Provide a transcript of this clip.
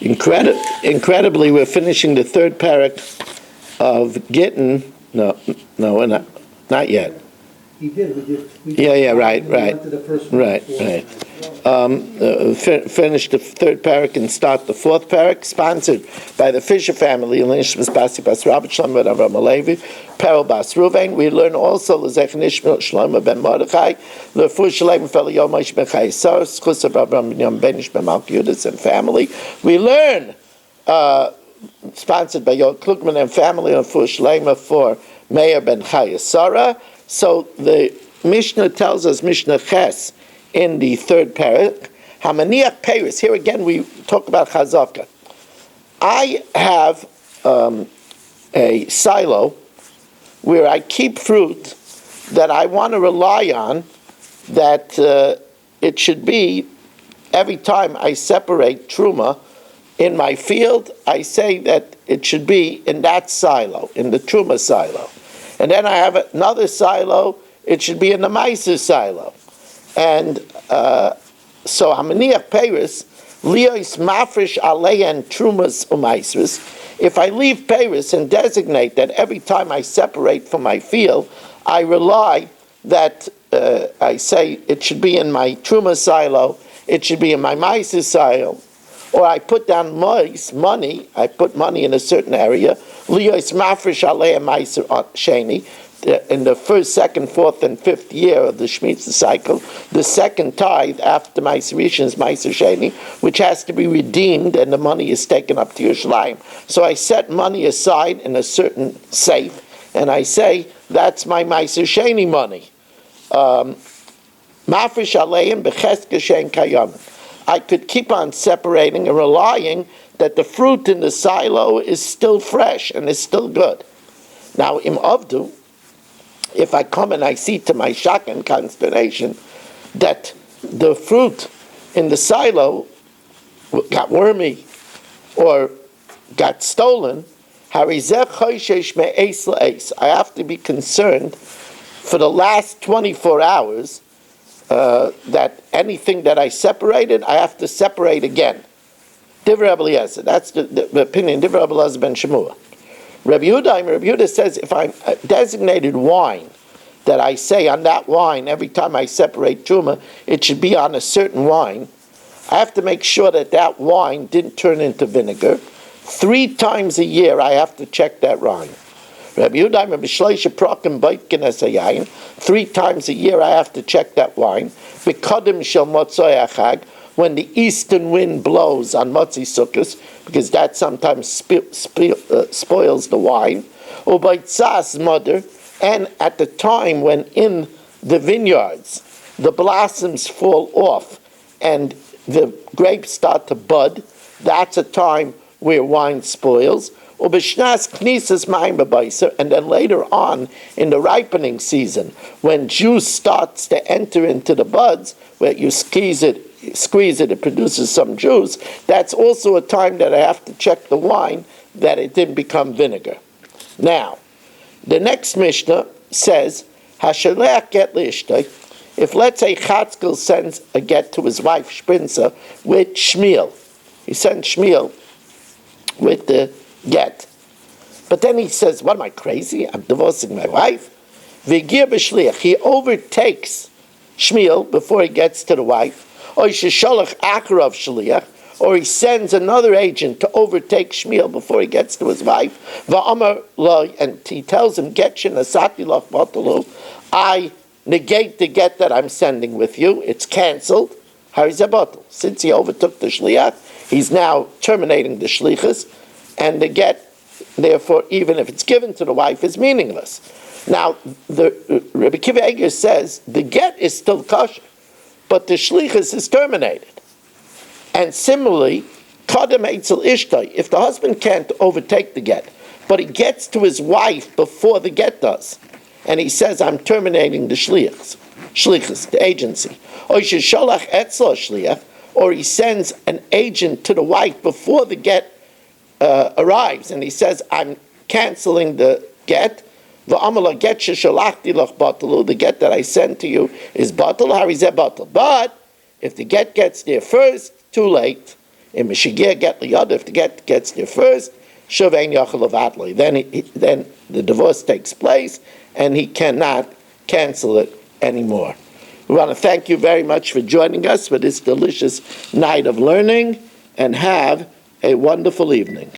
Incredibly, we're finishing the third parak of Gittin. No, we're not yet. He did. Right. Went to the first one Right. Finish the third parak and start the fourth parak, sponsored by the Fisher family, Nishmas Basi Bas Rabbi Shlomo ben Avram Alevi, Perel Bas Ruvain. We learn also L'Zech Nishma Shlomo ben Mordechai, L'Fu Shalem Fel Yomis ben Chaysar, Schus of Avram Yom Benish ben Malkiudas and family. We learn, sponsored by Yoel Klugman and family, L'Fu Shalem for Meir ben Chaysara. So the Mishna tells us, Mishna Ches, in the third parak, Hamaniach Paris. Here again we talk about Chazaka. I have a silo where I keep fruit that I want to rely on, that it should be, every time I separate Truma in my field, I say that it should be in that silo, in the Truma silo. And then I have another silo, it should be in the Meiser silo. And so Hamaniach Paris, Lios Mafresh Aleyan Trumas Umaisris. If I leave Paris and designate that every time I separate from my field, I rely that I say it should be in my Truma silo, it should be in my Meiser silo, or I put down money, I put money in a certain area, Lios Mafresh Aleyan Meiser Sheni, in the first, second, fourth, and fifth year of the Shemitah cycle, the second tithe after Meiser Rishon is Meiser Sheni, which has to be redeemed, and the money is taken up to Yerushalayim. So I set money aside in a certain safe, and I say, that's my Meiser Sheni money. Mafresh Aleim B'cheska Shein Kayam. I could keep on separating and relying that the fruit in the silo is still fresh and is still good. Now, Im Avdu, if I come and I see to my shock and consternation that the fruit in the silo got wormy or got stolen, I have to be concerned for the last 24 hours that anything that I separated, I have to separate again. Divrei Rabbi Eliezer, that's the opinion, Divrei Rabbi Eliezer ben Shemua. Rabbi Yehuda says if I designated wine, that I say on that wine, every time I separate Truma, it should be on a certain wine, I have to make sure that that wine didn't turn into vinegar. 3 times a year I have to check that wine. Rabbi Yehuda, Rabbi Shloisha Prakim Baitkin Esayayin, 3 times a year I have to check that wine. B'kodim shel Motzoi Achag, when the eastern wind blows on Motzi Sukkos, because that sometimes spoils the wine, or by Tzas mother, and at the time when in the vineyards the blossoms fall off and the grapes start to bud, that's a time where wine spoils. Or b'shnas knisas mayim b'baiser, and then later on in the ripening season, when juice starts to enter into the buds, where you squeeze it, it produces some juice, that's also a time that I have to check the wine that it didn't become vinegar. Now, the next Mishnah says, Hashalech get li'ishtay, if let's say Chatzkel sends a get to his wife Shprinza with Shmiel, he sends Shmiel with the get. But then he says, what am I, crazy? I'm divorcing my wife? V'gir b'shliach, he overtakes Shmiel before he gets to the wife, or Shisholach Akrav Shliach, or he sends another agent to overtake Shmiel before he gets to his wife. Va'amar lo, and he tells him, get shenasati lach batalu, I negate the get that I'm sending with you. It's cancelled. Harizeh batal. Since he overtook the Shliach, he's now terminating the Shlichus, and the get, therefore, even if it's given to the wife, is meaningless. Now, the Rabbi Kiva Eger says the get is still kosher, but the shlichus is terminated. And similarly, kadem eitzel ishtay, if the husband can't overtake the get, but he gets to his wife before the get does, and he says, I'm terminating the shlichus, the agency. Or shalach etzla shliach, or he sends an agent to the wife before the get arrives, and he says, I'm canceling the get. The get that I sent to you is batal, harizeh batal. But if the get gets there first, too late. In Mishigir get liyada, if the get gets there first, Shuvein Yachal Avatli. Then the divorce takes place, and he cannot cancel it anymore. We want to thank you very much for joining us for this delicious night of learning, and have a wonderful evening.